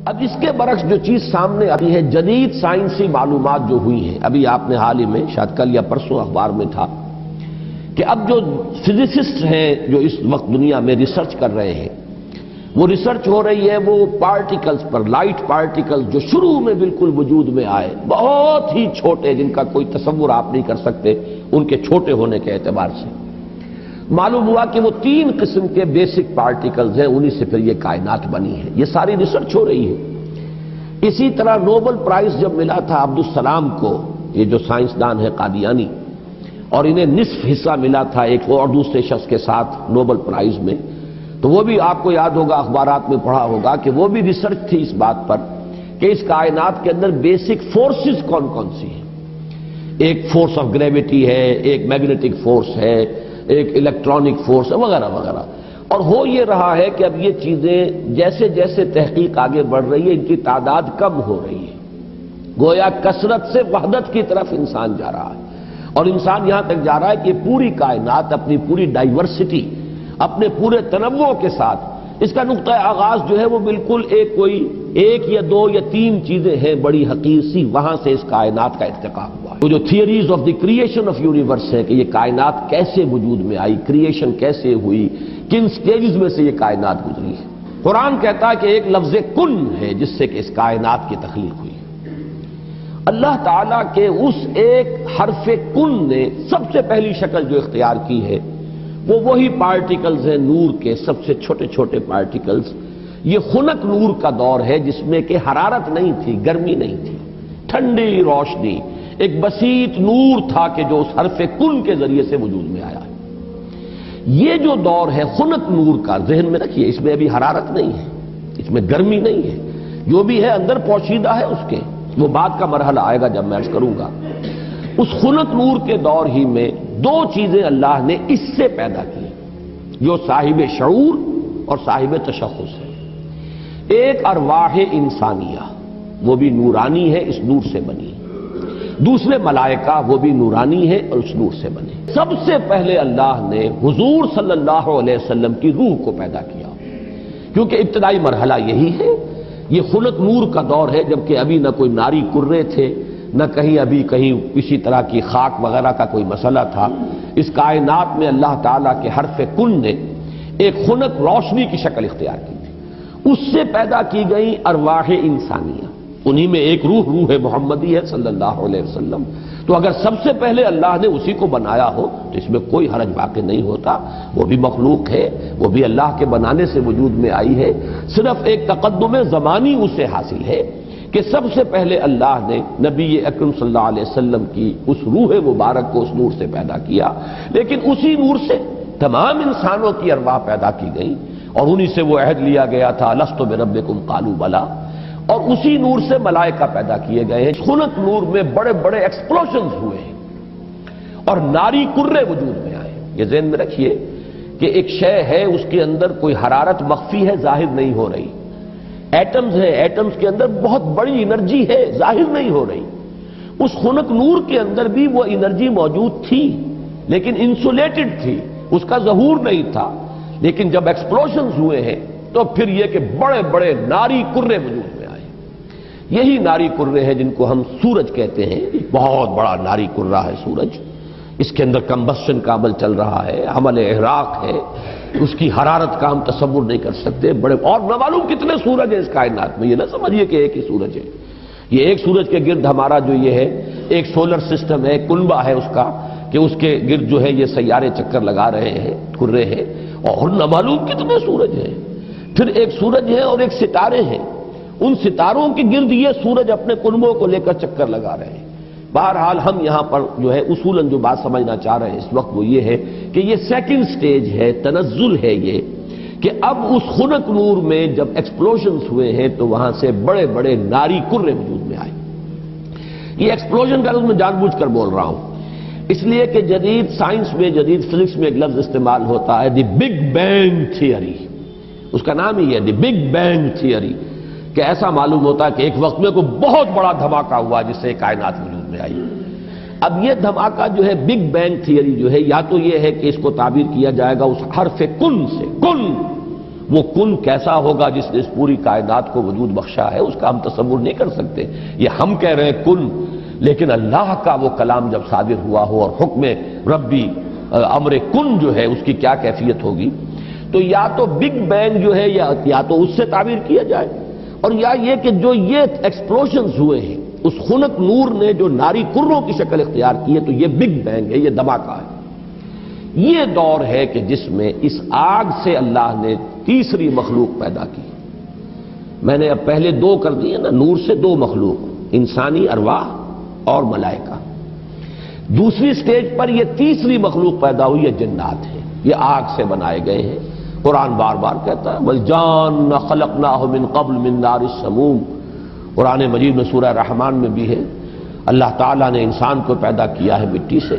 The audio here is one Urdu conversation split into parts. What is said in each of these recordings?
اب اس کے برعکس جو چیز سامنے آتی ہے، جدید سائنسی معلومات جو ہوئی ہیں، ابھی آپ نے حال ہی میں شاید کل یا پرسوں اخبار میں تھا کہ اب جو فزسسٹ ہیں جو اس وقت دنیا میں ریسرچ کر رہے ہیں، وہ ریسرچ ہو رہی ہے وہ پارٹیکلز پر، لائٹ پارٹیکلز جو شروع میں بالکل وجود میں آئے، بہت ہی چھوٹے، جن کا کوئی تصور آپ نہیں کر سکتے ان کے چھوٹے ہونے کے اعتبار سے۔ معلوم ہوا کہ وہ 3 قسم کے بیسک پارٹیکلز ہیں، انہی سے پھر یہ کائنات بنی ہے۔ یہ ساری ریسرچ ہو رہی ہے۔ اسی طرح نوبل پرائز جب ملا تھا عبدالسلام کو، یہ جو سائنسدان ہے قادیانی، اور انہیں نصف حصہ ملا تھا ایک اور دوسرے شخص کے ساتھ نوبل پرائز میں، تو وہ بھی آپ کو یاد ہوگا، اخبارات میں پڑھا ہوگا کہ وہ بھی ریسرچ تھی اس بات پر کہ اس کائنات کے اندر بیسک فورسز کون کون سی ہیں۔ ایک فورس آف گریویٹی ہے، ایک میگنیٹک فورس ہے، ایک الیکٹرانک فورس ہے، وغیرہ وغیرہ۔ اور ہو یہ رہا ہے کہ اب یہ چیزیں جیسے جیسے تحقیق آگے بڑھ رہی ہے، ان کی تعداد کم ہو رہی ہے، گویا کثرت سے وحدت کی طرف انسان جا رہا ہے، اور انسان یہاں تک جا رہا ہے کہ پوری کائنات اپنی پوری ڈائیورسٹی، اپنے پورے تنوع کے ساتھ، اس کا نقطہ آغاز جو ہے وہ بالکل ایک یا 2 یا 3 چیزیں ہیں بڑی حقیر سی، وہاں سے اس کائنات کا ارتقاء ہوا۔ وہ جو theories of the creation of universe ہے کہ یہ کائنات کیسے وجود میں آئی، کریشن کیسے ہوئی، کن سٹیجز میں سے یہ کائنات گزری ہے۔ قرآن کہتا ہے کہ ایک لفظ کن ہے جس سے کہ اس کائنات کی تخلیق ہوئی۔ اللہ تعالیٰ کے اس ایک حرف کن نے سب سے پہلی شکل جو اختیار کی ہے وہ وہی پارٹیکلز ہیں نور کے، سب سے چھوٹے چھوٹے پارٹیکلز۔ یہ خنک نور کا دور ہے جس میں کہ حرارت نہیں تھی، گرمی نہیں تھی، ٹھنڈی روشنی، ایک بسیط نور تھا کہ جو اس حرف کن کے ذریعے سے وجود میں آیا۔ یہ جو دور ہے خنک نور کا، ذہن میں رکھیے، اس میں ابھی حرارت نہیں ہے، اس میں گرمی نہیں ہے، جو بھی ہے اندر پوشیدہ ہے اس کے، وہ بعد کا مرحلہ آئے گا جب میں عرض کروں گا۔ اس خنک نور کے دور ہی میں 2 چیزیں اللہ نے اس سے پیدا کی جو صاحب شعور اور صاحب تشخص ہے۔ ایک ارواح انسانیہ، وہ بھی نورانی ہے، اس نور سے بنی۔ دوسرے ملائکہ، وہ بھی نورانی ہے اور اس نور سے بنے۔ سب سے پہلے اللہ نے حضور صلی اللہ علیہ وسلم کی روح کو پیدا کیا، کیونکہ ابتدائی مرحلہ یہی ہے۔ یہ خنک نور کا دور ہے، جبکہ ابھی نہ کوئی ناری کرے تھے، نہ کہیں کسی طرح کی خاک وغیرہ کا کوئی مسئلہ تھا۔ اس کائنات میں اللہ تعالیٰ کے حرف کن نے ایک خنک روشنی کی شکل اختیار کی تھی، اس سے پیدا کی گئی ارواح انسانیہ، انہی میں ایک روح محمدی ہے صلی اللہ علیہ وسلم۔ تو اگر سب سے پہلے اللہ نے اسی کو بنایا ہو تو اس میں کوئی حرج واقع نہیں ہوتا، وہ بھی مخلوق ہے، وہ بھی اللہ کے بنانے سے وجود میں آئی ہے، صرف ایک تقدم زمانی اسے حاصل ہے کہ سب سے پہلے اللہ نے نبی اکرم صلی اللہ علیہ وسلم کی اس روح مبارک کو اس نور سے پیدا کیا، لیکن اسی نور سے تمام انسانوں کی ارواح پیدا کی گئی، اور انہی سے وہ عہد لیا گیا تھا لست بربکم قالوا بلی، اور اسی نور سے ملائکہ پیدا کیے گئے ہیں۔ خنک نور میں بڑے بڑے ایکسپلوژنز ہوئے ہیں اور ناری کرے وجود میں آئے۔ یہ ذہن میں رکھیے کہ ایک شے ہے، اس کے اندر کوئی حرارت مخفی ہے، ظاہر نہیں ہو رہی۔ ایٹمز ہیں، ایٹمز کے اندر بہت بڑی انرجی ہے، ظاہر نہیں ہو رہی۔ اس خنک نور کے اندر بھی وہ انرجی موجود تھی، لیکن انسولیٹڈ تھی، اس کا ظہور نہیں تھا۔ لیکن جب ایکسپلوژنز ہوئے ہیں تو پھر یہ کہ بڑے بڑے ناری کرے وجود میں آئے۔ یہی ناری کرے ہیں جن کو ہم سورج کہتے ہیں، بہت بڑا ناری کرہ ہے سورج، اس کے اندر کمبسشن کا عمل چل رہا ہے، عمل احراق ہے، اس کی حرارت کا ہم تصور نہیں کر سکتے۔ بڑے اور نہ معلوم کتنے سورج ہیں اس کائنات میں، یہ نہ سمجھیے کہ ایک ہی سورج ہے۔ یہ ایک سورج کے گرد ہمارا جو یہ ہے ایک سولر سسٹم ہے، کنبہ ہے اس کا، کہ اس کے گرد جو ہے یہ سیارے چکر لگا رہے ہیں، کرے ہیں، اور نہ معلوم کتنے سورج ہیں۔ پھر ایک سورج ہے اور ایک ستارے ہیں، ان ستاروں کے گرد یہ سورج اپنے کنبوں کو لے کر چکر لگا رہے ہیں۔ بہرحال ہم یہاں پر جو ہے اصولاً جو بات سمجھنا چاہ رہے ہیں اس وقت وہ یہ ہے کہ یہ سیکنڈ سٹیج ہے، تنزل ہے یہ، کہ اب اس خنک نور میں جب ایکسپلوژنز ہوئے ہیں تو وہاں سے بڑے بڑے ناری کرے وجود میں آئے۔ یہ ایکسپلوژن کا لفظ میں جان بوجھ کر بول رہا ہوں، اس لیے کہ جدید سائنس میں، جدید فزکس میں ایک لفظ استعمال ہوتا ہے دی بگ بینگ تھیوری، اس کا نام ہی ہے دی بگ بینگ تھیوری، کہ ایسا معلوم ہوتا ہے کہ ایک وقت میں کوئی بہت بڑا دھماکہ ہوا جس سے کائنات وجود میں آئی۔ اب یہ دھماکہ جو ہے بگ بینگ تھیوری جو ہے، یا تو یہ ہے کہ اس کو تعبیر کیا جائے گا اس حرف کن سے، کن، وہ کن کیسا ہوگا جس نے اس پوری کائنات کو وجود بخشا ہے، اس کا ہم تصور نہیں کر سکتے۔ یہ ہم کہہ رہے ہیں کن، لیکن اللہ کا وہ کلام جب صادر ہوا ہو اور حکم ربی امر کن جو ہے اس کی کیا کیفیت ہوگی، تو یا تو بگ بینگ جو ہے یا تو اس سے تعبیر کیا جائے، اور یا یہ کہ جو یہ ایکسپلوژنز ہوئے ہیں اس خنک نور نے جو ناری کروں کی شکل اختیار کی ہے، تو یہ بگ بینگ ہے، یہ دھماکہ ہے۔ یہ دور ہے کہ جس میں اس آگ سے اللہ نے تیسری مخلوق پیدا کی۔ میں نے اب پہلے دو کر دیے نا، نور سے دو مخلوق، انسانی ارواح اور ملائکہ۔ دوسری سٹیج پر یہ تیسری مخلوق پیدا ہوئی ہے، جنات ہے، یہ آگ سے بنائے گئے ہیں۔ قرآن بار بار کہتا ہے وَالْجَانَّ خَلَقْنَاهُ مِنْ قَبْلُ مِنْ نَارِ السَّمُومِ۔ قرآن مجید میں سورہ رحمان میں بھی ہے، اللہ تعالیٰ نے انسان کو پیدا کیا ہے مٹی سے،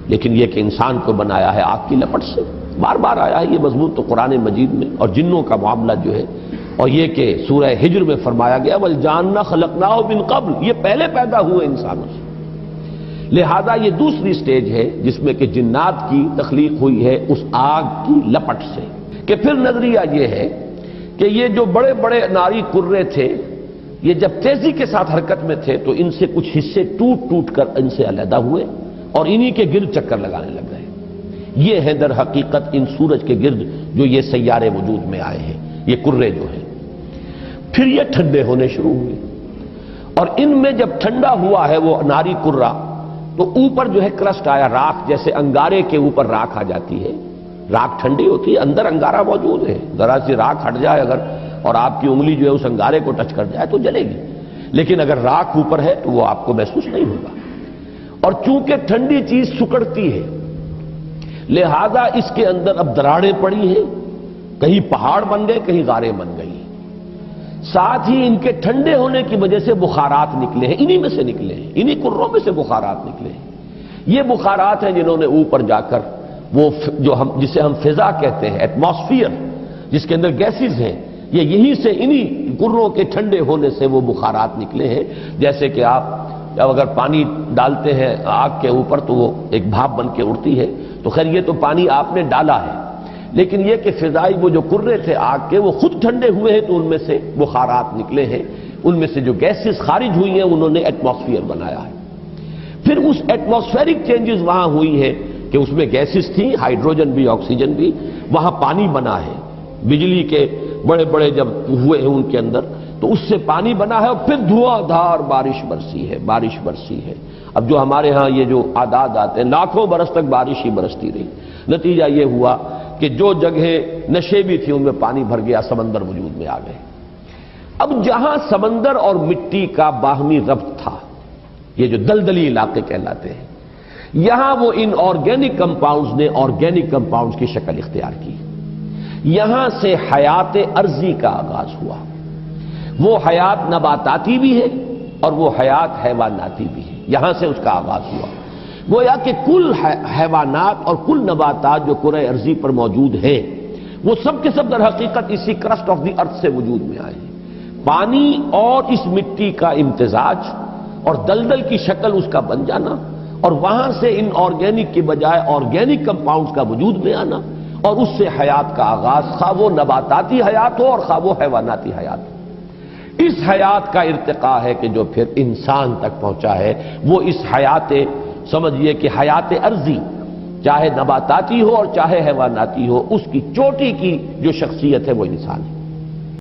لیکن یہ کہ انسان کو بنایا ہے آگ کی لپٹ سے۔ بار بار آیا ہے یہ مضمون تو قرآن مجید میں، اور جنوں کا معاملہ جو ہے، اور یہ کہ سورہ ہجر میں فرمایا گیا وَالْجَانَّ خَلَقْنَاهُ مِنْ قَبْلُ، یہ پہلے پیدا ہوئے انسانوں سے۔ لہذا یہ دوسری سٹیج ہے جس میں کہ جنات کی تخلیق ہوئی ہے اس آگ کی لپٹ سے۔ کہ پھر نظریہ یہ ہے کہ یہ جو بڑے بڑے ناری کرے تھے، یہ جب تیزی کے ساتھ حرکت میں تھے تو ان سے کچھ حصے ٹوٹ ٹوٹ کر ان سے علیحدہ ہوئے اور انہی کے گرد چکر لگانے لگ گئے۔ یہ ہے در حقیقت ان سورج کے گرد جو یہ سیارے وجود میں آئے ہیں، یہ کرے جو ہیں۔ پھر یہ ٹھنڈے ہونے شروع ہوئے، اور ان میں جب ٹھنڈا ہوا ہے وہ ناری کرہ، تو اوپر جو ہے کرسٹ آیا، راکھ، جیسے انگارے کے اوپر راکھ آ جاتی ہے، راکھ ٹھنڈی ہوتی ہے، اندر انگارہ موجود ہے، ذرا سی راکھ ہٹ جائے اگر اور آپ کی انگلی جو ہے اس انگارے کو ٹچ کر جائے تو جلے گی، لیکن اگر راکھ اوپر ہے تو وہ آپ کو محسوس نہیں ہوگا۔ اور چونکہ ٹھنڈی چیز سکڑتی ہے، لہذا اس کے اندر اب دراڑیں پڑی ہیں، کہیں پہاڑ بن گئے، کہیں غاریں بن گئی، ساتھ ہی ان کے ٹھنڈے ہونے کی وجہ سے بخارات نکلے ہیں، انہی میں سے نکلے ہیں، انہی کروں میں سے بخارات نکلے ہیں۔ یہ بخارات ہیں جنہوں نے اوپر جا کر وہ جو جسے ہم فضا کہتے ہیں، ایٹماسفیئر، جس کے اندر گیسز ہیں، یہ یہیں سے انہی کروں کے ٹھنڈے ہونے سے وہ بخارات نکلے ہیں۔ جیسے کہ آپ جب اگر پانی ڈالتے ہیں آگ کے اوپر تو وہ ایک بھاپ بن کے اڑتی ہے، تو خیر یہ تو پانی آپ نے ڈالا ہے، لیکن یہ کہ فضائی وہ جو کرے تھے آگ کے وہ خود ٹھنڈے ہوئے ہیں تو ان میں سے بخارات نکلے ہیں، ان میں سے جو گیسز خارج ہوئی ہیں انہوں نے ایٹماسفیئر بنایا ہے۔ پھر اس ایٹماسفیرک چینجز وہاں ہوئی ہے کہ اس میں گیسز تھیں، ہائیڈروجن بھی، آکسیجن بھی، وہاں پانی بنا ہے، بجلی کے بڑے بڑے جب ہوئے ہیں ان کے اندر تو اس سے پانی بنا ہے، اور پھر دھواں دھار بارش برسی ہے، بارش برسی ہے۔ اب جو ہمارے ہاں یہ جو اعداد آتے ہیں، لاکھوں برس تک بارش ہی برستی رہی، نتیجہ یہ ہوا کہ جو جگہیں نشیبی تھی ان میں پانی بھر گیا، سمندر وجود میں آ گئے۔ اب جہاں سمندر اور مٹی کا باہمی ربط تھا، یہ جو دلدلی علاقے کہلاتے ہیں، یہاں وہ ان آرگینک کمپاؤنڈز نے آرگینک کمپاؤنڈز کی شکل اختیار کی، یہاں سے حیات ارضی کا آغاز ہوا۔ وہ حیات نباتاتی بھی ہے اور وہ حیات حیواناتی بھی ہے، یہاں سے اس کا آغاز ہوا۔ گویا کہ کل حیوانات اور کل نباتات جو کرۂ ارضی پر موجود ہیں وہ سب کے سب در حقیقت اسی کرسٹ آف دی ارتھ سے وجود میں آئے ہیں۔ پانی اور اس مٹی کا امتزاج اور دلدل کی شکل اس کا بن جانا، اور وہاں سے ان آرگینک کی بجائے آرگینک کمپاؤنڈز کا وجود میں آنا، اور اس سے حیات کا آغاز، خواہ وہ نباتاتی حیات ہو اور خواہ وہ حیواناتی حیات ہو۔ اس حیات کا ارتقاء ہے کہ جو پھر انسان تک پہنچا ہے، وہ اس حیات، سمجھیے کہ حیات ارضی، چاہے نباتاتی ہو اور چاہے حیواناتی ہو، اس کی چوٹی کی جو شخصیت ہے وہ انسان ہے۔